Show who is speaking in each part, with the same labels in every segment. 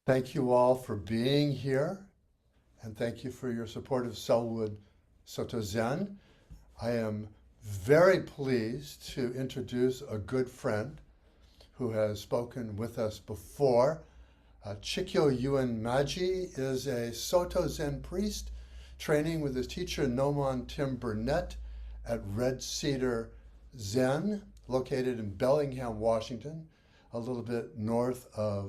Speaker 1: Thank you all for being here, and thank you for your support of Selwood Soto Zen. I am very pleased to introduce a good friend who has spoken with us before. Chikyo Ewan Magie is a Soto Zen priest training with his teacher Nomon Tim Burnett at Red Cedar Zen, located in Bellingham, Washington, a little bit north uh,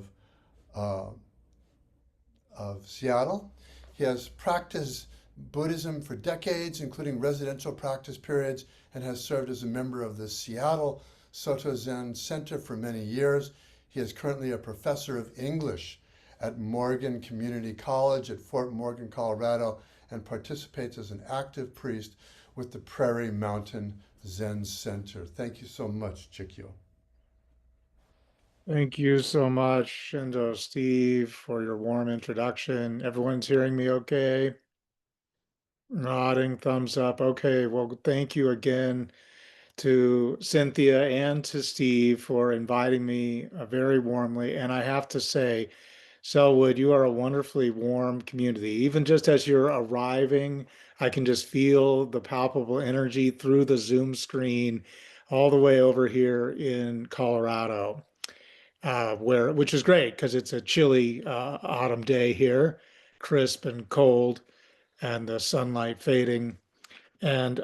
Speaker 1: of Seattle. He has practiced Buddhism for decades, including residential practice periods, and has served as a member of the Seattle Soto Zen Center for many years. He is currently a professor of English at Morgan Community College at Fort Morgan, Colorado, and participates as an active priest with the Prairie Mountain Zen Center. Thank you so much, Chikyo.
Speaker 2: Thank you so much, Shindo Steve, for your warm introduction. Everyone's hearing me okay? Nodding, thumbs up. Okay, well, thank you again to Cynthia and to Steve for inviting me very warmly. And I have to say, Selwood, you are a wonderfully warm community. Even just as you're arriving, I can just feel the palpable energy through the Zoom screen all the way over here in Colorado, which is great because it's a chilly autumn day here, crisp and cold, and the sunlight fading. And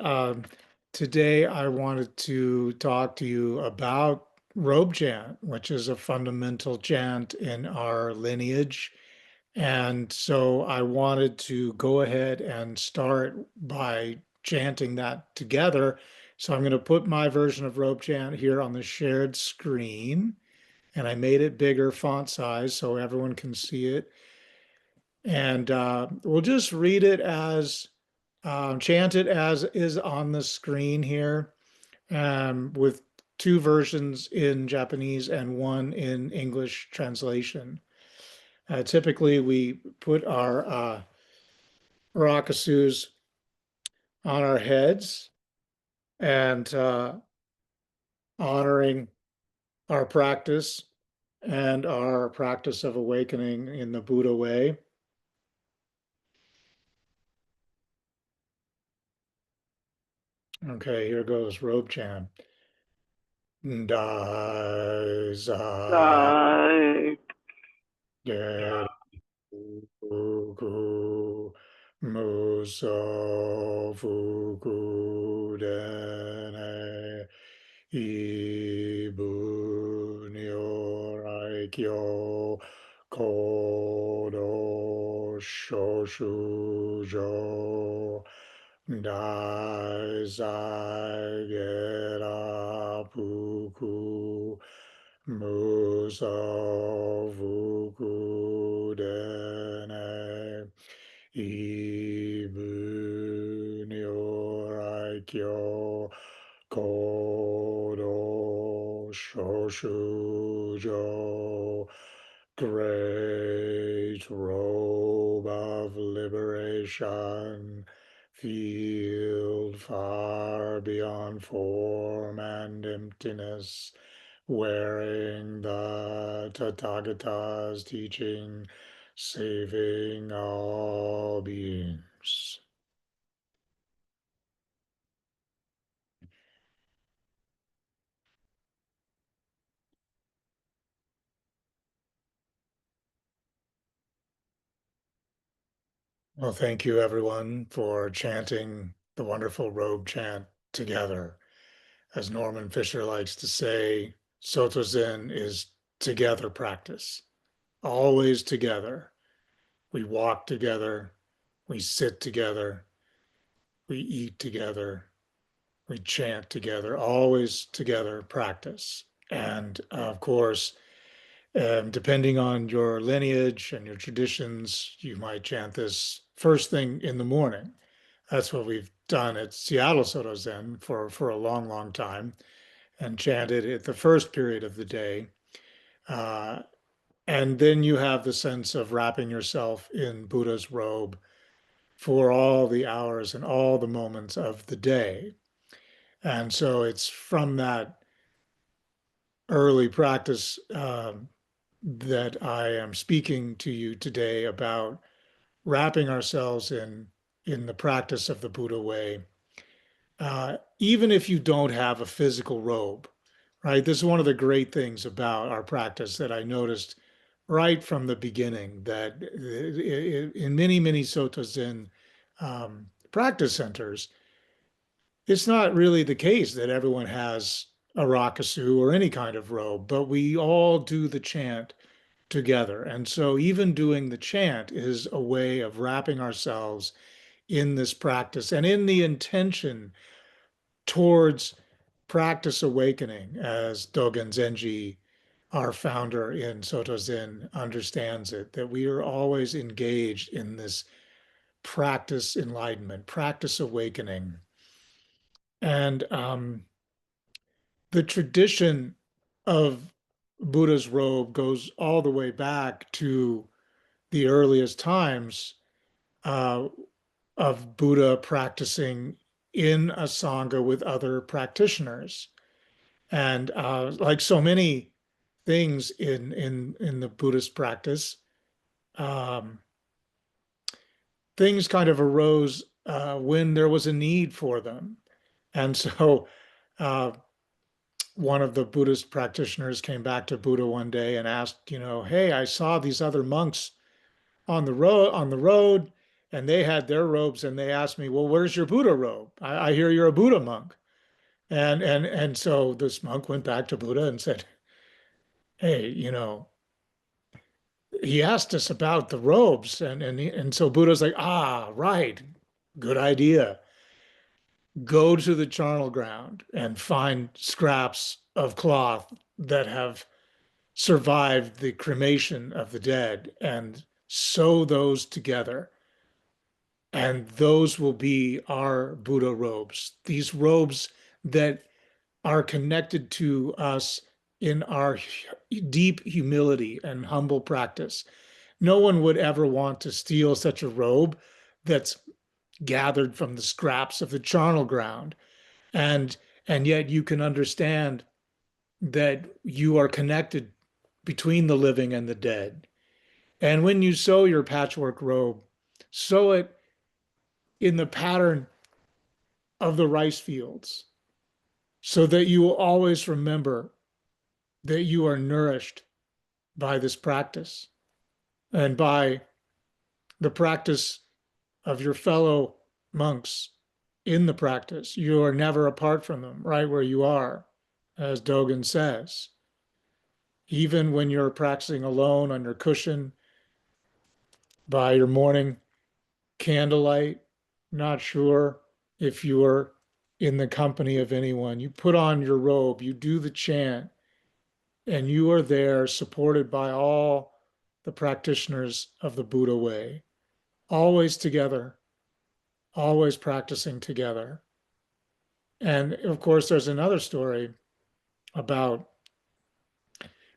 Speaker 2: today I wanted to talk to you about Robe chant, which is a fundamental chant in our lineage. And so I wanted to go ahead and start by chanting that together. So I'm going to put my version of Robe chant here on the shared screen. And I made it bigger font size so everyone can see it. And we'll just read it as chant it as is on the screen here, with two versions in Japanese and one in English translation. Typically, we put our rakasus on our heads and honoring our practice and our practice of awakening in the Buddha way. Okay, here goes Robe Chan. Dai Sai
Speaker 3: Sai
Speaker 2: Geru Fuku Muso Fuku Dene Ibu Nyorai Kyo Kodo Shoshujo Dai Sai Gera Puku Musa Fuku Dene Ibu Nyorai Kyo Kodo Shoshujo Great Robe of Liberation, field far beyond form and emptiness, wearing the Tathagata's teaching, saving all beings. Well, thank you everyone for chanting the wonderful robe chant together. As Norman Fisher likes to say, Soto Zen is together practice, always together. We walk together, we sit together, we eat together, we chant together, always together practice. And of course, depending on your lineage and your traditions, you might chant this first thing in the morning. That's what we've done at Seattle Soto Zen for a long, long time, and chanted at the first period of the day. Uh, and then you have the sense of wrapping yourself in Buddha's robe for all the hours and all the moments of the day. And so it's from that early practice that I am speaking to you today about wrapping ourselves in the practice of the Buddha way, even if you don't have a physical robe, right? This is one of the great things about our practice that I noticed right from the beginning that in many, many Soto Zen practice centers, it's not really the case that everyone has a rakusu or any kind of robe, but we all do the chant together. And so even doing the chant is a way of wrapping ourselves in this practice and in the intention towards practice awakening, as Dogen Zenji, our founder in Soto Zen, understands it, that we are always engaged in this practice enlightenment, practice awakening. And the tradition of Buddha's robe goes all the way back to the earliest times uh, of Buddha practicing in a sangha with other practitioners. And like so many things in the Buddhist practice, um, things kind of arose when there was a need for them. And so uh, one of the Buddhist practitioners came back to Buddha one day and asked, hey, I saw these other monks on the road, and they had their robes, and they asked me, well, where's your Buddha robe? I hear you're a Buddha monk. And so this monk went back to Buddha and said, hey, he asked us about the robes, and so Buddha's like, right, good idea. Go to the charnel ground and find scraps of cloth that have survived the cremation of the dead and sew those together. And those will be our Buddha robes. These robes that are connected to us in our deep humility and humble practice. No one would ever want to steal such a robe that's gathered from the scraps of the charnel ground. And and yet you can understand that you are connected between the living and the dead. And when you sew your patchwork robe, sew it in the pattern of the rice fields so that you will always remember that you are nourished by this practice and by the practice of your fellow monks in the practice. You are never apart from them, right where you are, as Dogen says. Even when you're practicing alone on your cushion by your morning candlelight, not sure if you're in the company of anyone, you put on your robe, you do the chant, and you are there supported by all the practitioners of the Buddha way, always together, always practicing together. And of course, there's another story about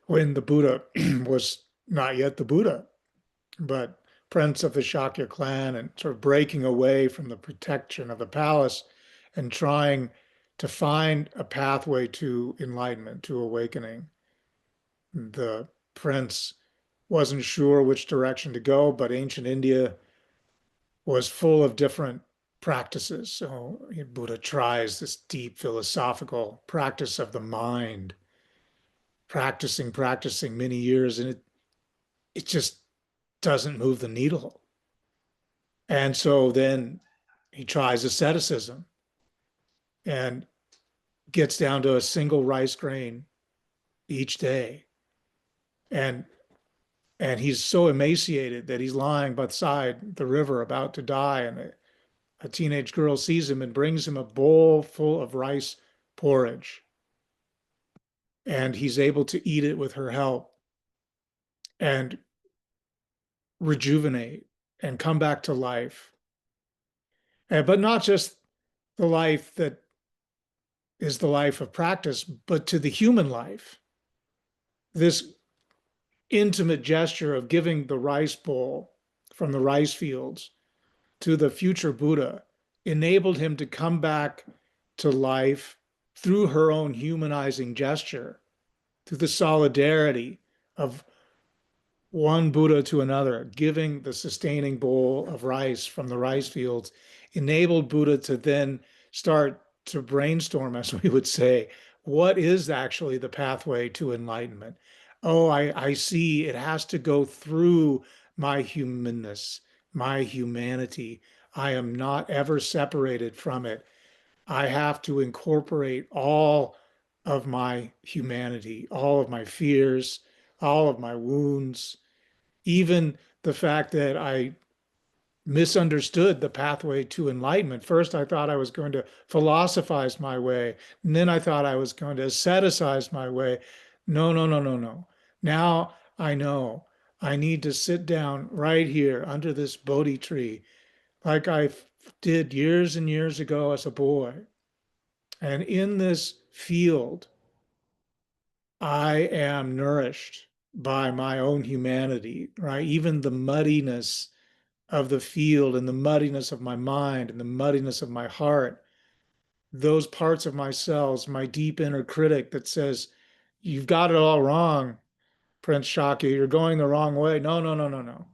Speaker 2: when the Buddha was not yet the Buddha, but prince of the Shakya clan and sort of breaking away from the protection of the palace and trying to find a pathway to enlightenment, to awakening. The prince wasn't sure which direction to go, but ancient India was full of different practices. So Buddha tries this deep philosophical practice of the mind, practicing many years, and it just doesn't move the needle. And so then he tries asceticism and gets down to a single rice grain each day. And and he's so emaciated that he's lying beside the river about to die. And a teenage girl sees him and brings him a bowl full of rice porridge. And he's able to eat it with her help and rejuvenate and come back to life. But not just the life that is the life of practice, but to the human life. This intimate gesture of giving the rice bowl from the rice fields to the future Buddha enabled him to come back to life through her own humanizing gesture through the solidarity of one Buddha to another, giving the sustaining bowl of rice from the rice fields, enabled Buddha to then start to brainstorm, as we would say, what is actually the pathway to enlightenment? Oh, I see it has to go through my humanness, my humanity. I am not ever separated from it. I have to incorporate all of my humanity, all of my fears, all of my wounds, even the fact that I misunderstood the pathway to enlightenment. First, I thought I was going to philosophize my way, and then I thought I was going to asceticize my way. No, no, no, no, no. Now I know I need to sit down right here under this Bodhi tree, like I did years and years ago as a boy. And in this field, I am nourished by my own humanity, right? Even the muddiness of the field and the muddiness of my mind and the muddiness of my heart, those parts of myself, my deep inner critic that says, you've got it all wrong, Prince Shakya, you're going the wrong way. No, no, no, no, no.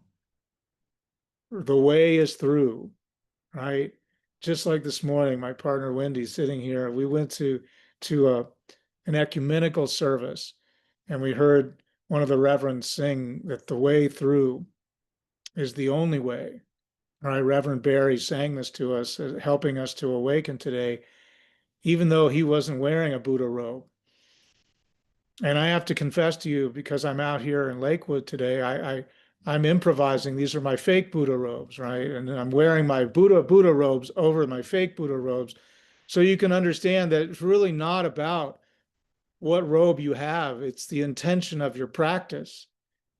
Speaker 2: The way is through, right? Just like this morning, my partner Wendy sitting here, we went to an ecumenical service, and we heard one of the reverends sing that the way through is the only way. Right, Reverend Barry sang this to us, helping us to awaken today, even though he wasn't wearing a Buddha robe. And I have to confess to you, because I'm out here in Lakewood today, I'm improvising. These are my fake Buddha robes, right? And I'm wearing my Buddha robes over my fake Buddha robes. So you can understand that it's really not about what robe you have. It's the intention of your practice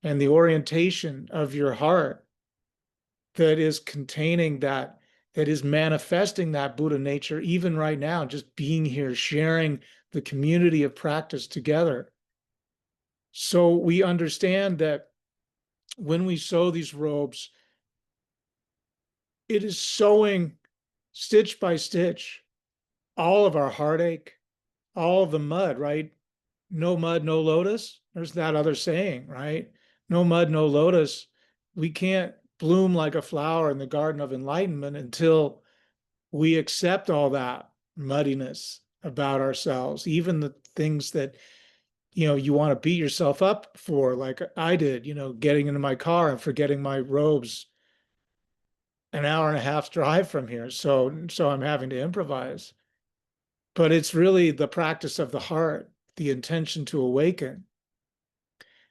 Speaker 2: and the orientation of your heart that is containing that, that is manifesting that Buddha nature, even right now, just being here, sharing the community of practice together. So we understand that when we sew these robes, it is sewing stitch by stitch all of our heartache, all of the mud, right? No mud, no lotus. There's that other saying, right? No mud, no lotus. We can't bloom like a flower in the garden of enlightenment until we accept all that muddiness about ourselves, even the things that, you want to beat yourself up for, like I did, getting into my car and forgetting my robes an hour and a half drive from here. So I'm having to improvise. But it's really the practice of the heart, the intention to awaken.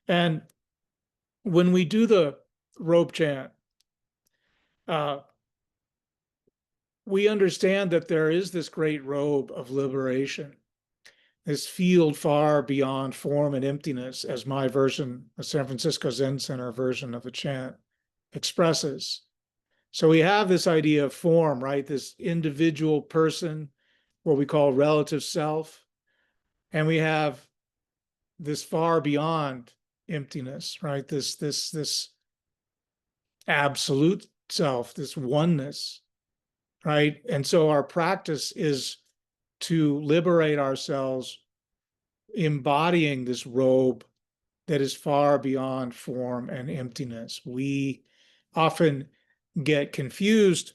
Speaker 2: And when we do the robe chant, uh, we understand that there is this great robe of liberation, this field far beyond form and emptiness, as my version, the San Francisco Zen Center version of the chant, expresses. So we have this idea of form, right? This individual person, what we call relative self, and we have this far beyond emptiness, right? This absolute self, this oneness, right? And so our practice is to liberate ourselves embodying this robe that is far beyond form and emptiness. We often get confused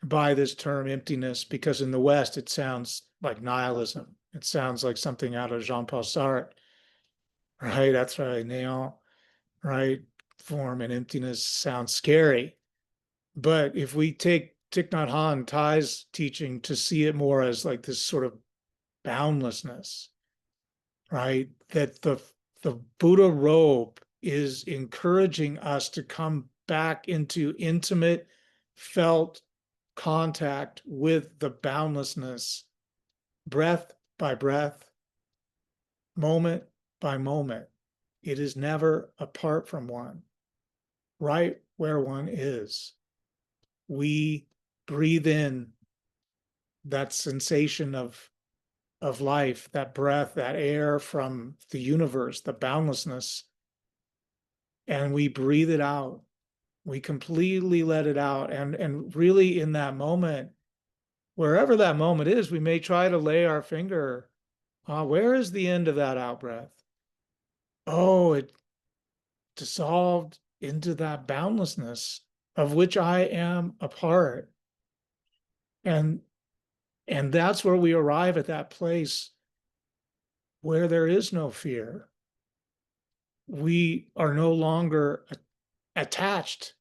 Speaker 2: by this term emptiness because in the West it sounds like nihilism. It sounds like something out of Jean-Paul Sartre, right? That's right, néant, right? Form and emptiness sounds scary. But if we take Thich Nhat Hanh, Thay's teaching, to see it more as like this sort of boundlessness, right? That the Buddha robe is encouraging us to come back into intimate, felt contact with the boundlessness, breath by breath, moment by moment. It is never apart from one, right where one is. We breathe in that sensation of life, that breath, that air from the universe, the boundlessness, and we breathe it out. We completely let it out. And really in that moment, wherever that moment is, we may try to lay our finger, where is the end of that out breath? oh, it dissolved into that boundlessness of which I am a part. And and that's where we arrive at that place where there is no fear. We are no longer attached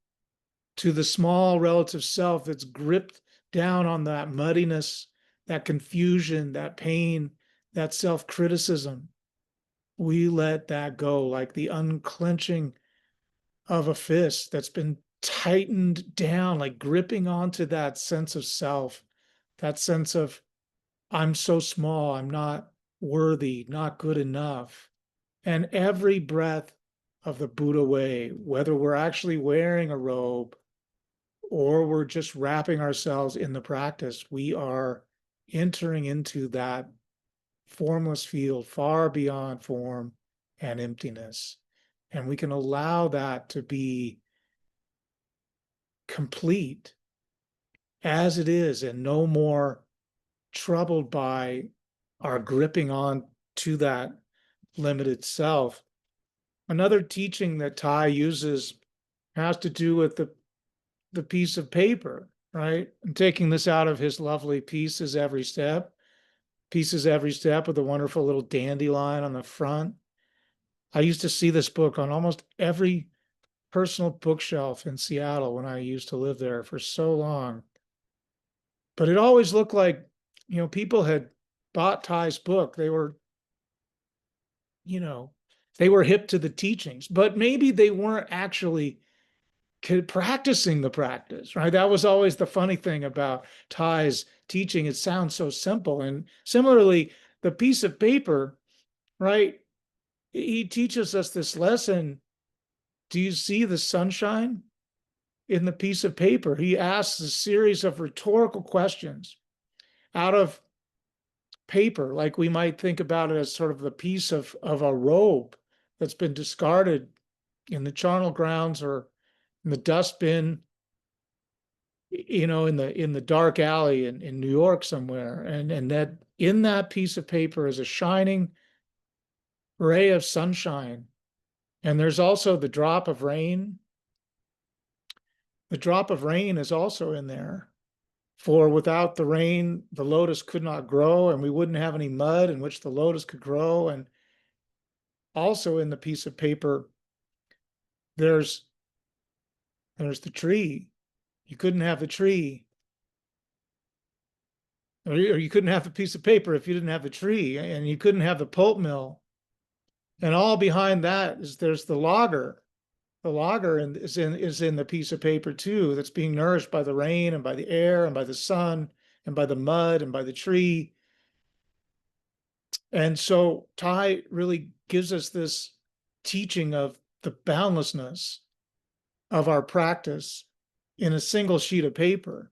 Speaker 2: to the small relative self that's gripped down on that muddiness, that confusion, that pain, that self criticism. We let that go like the unclenching of a fist that's been tightened down, like gripping onto that sense of self, that sense of, I'm so small, I'm not worthy, not good enough. And every breath of the Buddha way, whether we're actually wearing a robe or we're just wrapping ourselves in the practice, we are entering into that formless field far beyond form and emptiness. And we can allow that to be complete as it is and no more troubled by our gripping on to that limited self. Another teaching that Tai uses has to do with the piece of paper, right? I'm taking this out of his lovely Pieces Every Step, Pieces Every Step with a wonderful little dandelion on the front. I used to see this book on almost every personal bookshelf in Seattle when I used to live there for so long. But it always looked like, people had bought Ty's book. They were, you know, they were hip to the teachings, but maybe they weren't actually practicing the practice, right? That was always the funny thing about Ty's teaching. It sounds so simple. And similarly, the piece of paper, right? He teaches us this lesson. Do you see the sunshine in the piece of paper? He asks a series of rhetorical questions out of paper, like we might think about it as sort of the piece of a robe that's been discarded in the charnel grounds or in the dustbin, in the dark alley in New York somewhere. And that in that piece of paper is a shining ray of sunshine. And there's also the drop of rain. The drop of rain is also in there. For without the rain, the lotus could not grow, and we wouldn't have any mud in which the lotus could grow. And also in the piece of paper, there's there's the tree. You couldn't have the tree, or you couldn't have the piece of paper if you didn't have the tree, and you couldn't have the pulp mill. And all behind that is there's the logger. The logger is in the piece of paper too, that's being nourished by the rain and by the air and by the sun and by the mud and by the tree. And so Tai really gives us this teaching of the boundlessness of our practice in a single sheet of paper.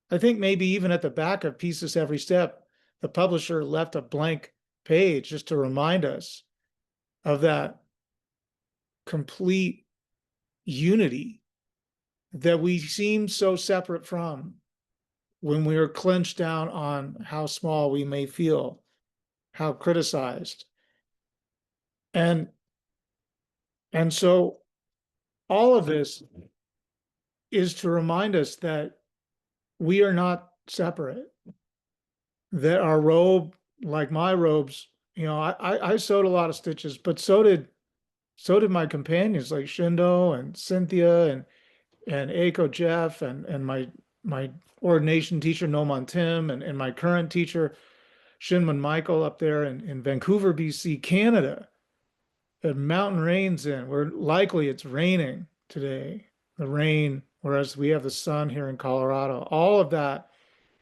Speaker 2: I think maybe even at the back of Pieces Every Step, the publisher left a blank page just to remind us of that complete unity that we seem so separate from when we are clenched down on how small we may feel, how criticized. And and so all of this is to remind us that we are not separate, that our robe, like my robes, I sewed a lot of stitches, but so did my companions like Shindo and Cynthia and Aiko Jeff and my ordination teacher Noman Tim and my current teacher Shinman Michael up there in Vancouver, BC, Canada. At Mountain Rains in, where likely it's raining today. The rain, whereas we have the sun here in Colorado. All of that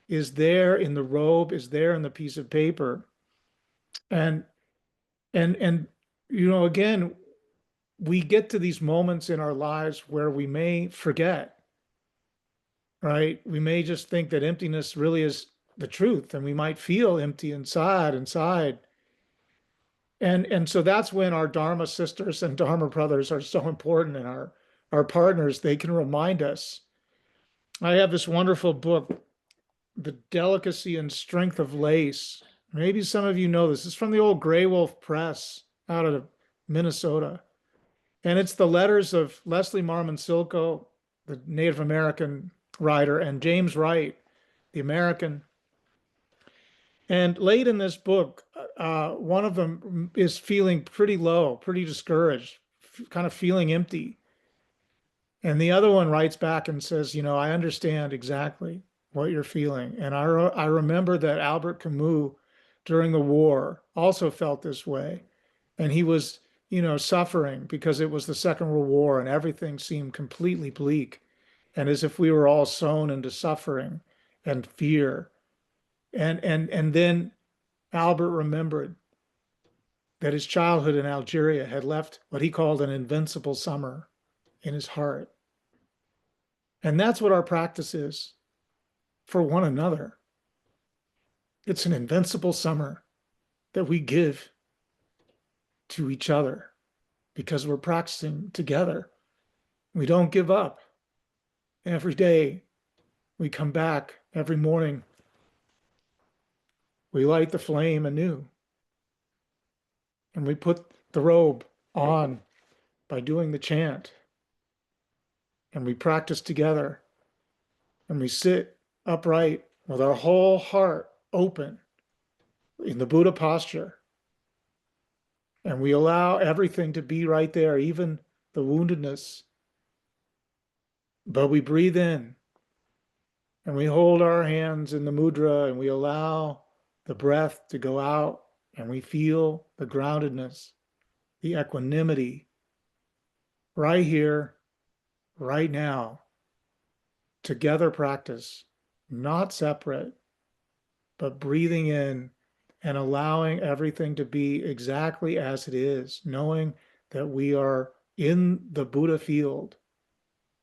Speaker 2: is there in the robe, is there in the piece of paper. And and again, we get to these moments in our lives where we may forget, right? We may just think that emptiness really is the truth, and we might feel empty inside. And so that's when our Dharma sisters and Dharma brothers are so important, and our partners. They can remind us. I have this wonderful book, The Delicacy and Strength of Lace. Maybe some of you know this. It's from the old Gray Wolf Press out of Minnesota. And it's the letters of Leslie Marmon Silko, the Native American writer, and James Wright, the American. And late in this book, one of them is feeling pretty low, pretty discouraged, kind of feeling empty. And the other one writes back and says, I understand exactly what you're feeling. And I remember that Albert Camus during the war also felt this way. And he was, suffering because it was the Second World War and everything seemed completely bleak and as if we were all sown into suffering and fear. And then Albert remembered that his childhood in Algeria had left what he called an invincible summer in his heart. And that's what our practice is for one another. It's an invincible summer that we give to each other because we're practicing together. We don't give up. Every day we come back, every morning we light the flame anew and we put the robe on by doing the chant and we practice together and we sit upright with our whole heart open in the Buddha posture and we allow everything to be right there, even the woundedness. But we breathe in and we hold our hands in the mudra and we allow the breath to go out and we feel the groundedness, the equanimity right here, right now. Together practice, not separate, but breathing in and allowing everything to be exactly as it is, knowing that we are in the Buddha field,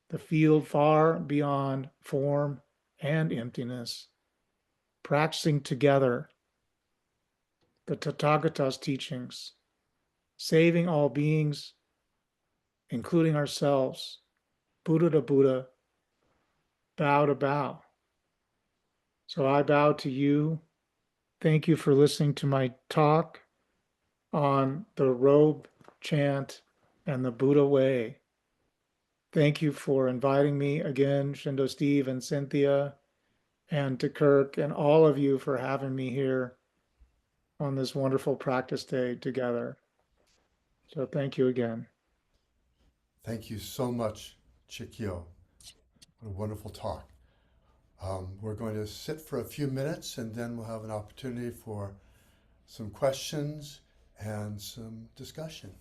Speaker 2: the field far beyond form and emptiness, practicing together the Tathagata's teachings, saving all beings, including ourselves, Buddha to Buddha, bow to bow. So I bow to you. Thank you for listening to my talk on the Robe chant and the Buddha way. Thank you for inviting me again, Shindo Steve and Cynthia, and to Kirk and all of you for having me here on this wonderful practice day together. So thank you again.
Speaker 1: Thank you so much, Chikyo. What a wonderful talk. We're going to sit for a few minutes and then we'll have an opportunity for some questions and some discussion.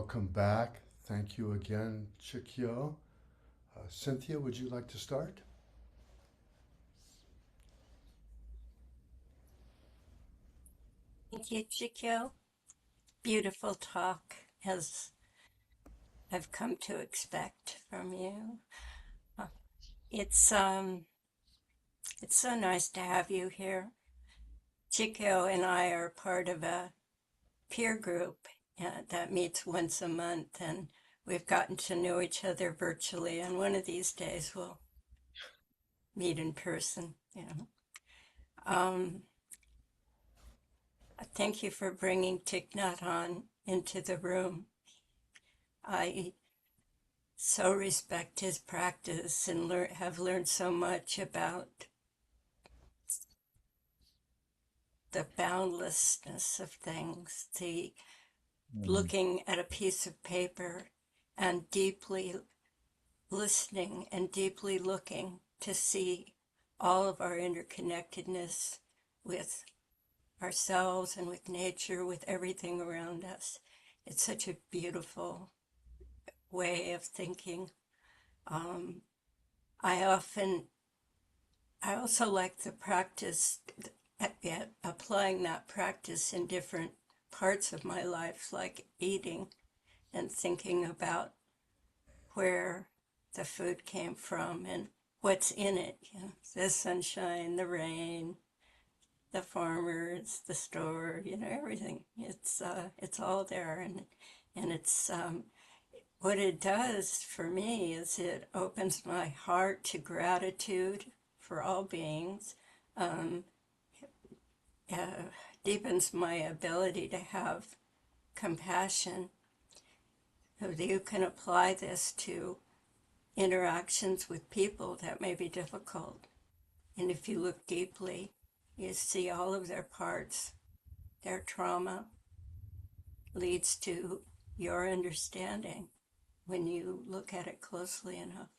Speaker 1: Welcome back. Thank you again, Chikyo. Cynthia, would you like to start?
Speaker 3: Thank you, Chikyo. Beautiful talk, as I've come to expect from you. Uh, It's it's so nice to have you here. Chikyo and I are part of a peer group that meets once a month, and we've gotten to know each other virtually. And one of these days, we'll meet in person. Um, Thank you for bringing Thich Nhat Hanh into the room. I so respect his practice and have learned so much about the boundlessness of things, the looking at a piece of paper and deeply listening and deeply looking to see all of our interconnectedness with ourselves and with nature, with everything around us. It's such a beautiful way of thinking. Um, I often I also like the practice, at applying that practice in different parts of my life, like eating and thinking about where the food came from and what's in it. The sunshine, the rain, the farmers, the store, everything. It's all there, and it's what it does for me is it opens my heart to gratitude for all beings, um, uh, deepens my ability to have compassion. So that you can apply this to interactions with people that may be difficult. And if you look deeply, you see all of their parts. Their trauma leads to your understanding when you look at it closely enough.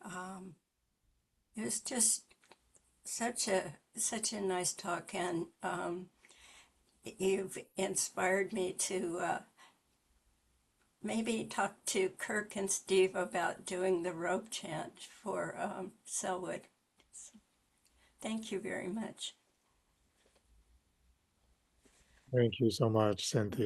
Speaker 3: Um, it was just such a nice talk, and you've inspired me to maybe talk to Kirk and Steve about doing the Robe chant for Selwood. So, thank you very much.
Speaker 2: Thank you so much, Cynthia.